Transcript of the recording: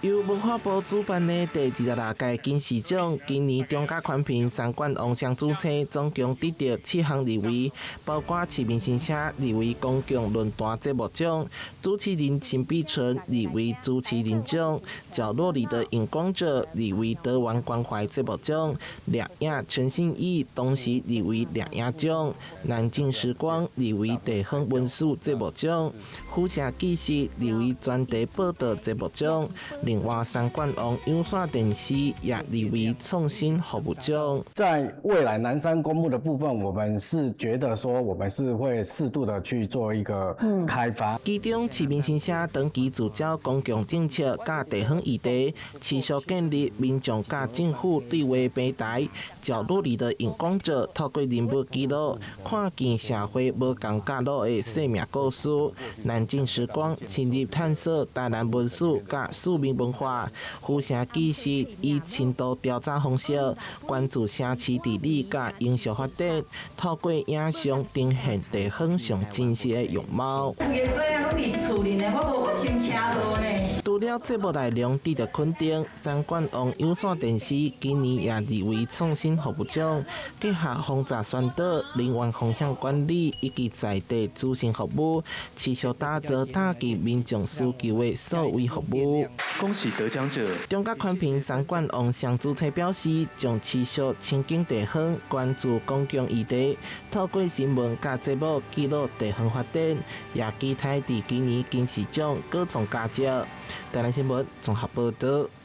由文化部主辦的第26屆金獅獎，今年中佳寬屏三冠王雙主青總共得到7項入圍，包括市民新社入圍公共論壇節目獎，朱麒麟親筆傳入圍朱麒麟獎，角落裡的熒光者入圍德灣關懷節目獎，倆亞陳信義同時入圍倆亞獎，南靖時光入圍地方文書節目獎，虎城紀實入圍專題報道節目獎。另外，三冠王有線電視也入圍創新服務獎。在未來南山公墓的部分，我們是覺得說，我們是會適度的去做一個開發。其中，市民新社長期聚焦公共政策、甲地方議題，持續建立民眾甲政府對話平台。角落裡的熒光者透過人物記錄，看見社會無同角落的生命故事。南靖時光深入探索台南文史甲庶民文化，虎城紀實以深度調查方式關注城市地理甲營銷發展，透過影像呈現地方上真實的樣貌。除了節目內容得到肯定，三冠王有線電視今年也入圍創新服務獎，結合轟炸宣導、人員風險管理以及在地諮詢服務，持續打造打擊民眾需求的數位服務。恭喜得獎者！中佳寬屏三冠王雙主青表示，將持續親近地方，關注公共議題，透過新聞甲節目記錄地方發展，也期待在今年金獅獎各種佳績。台南新聞綜合報道。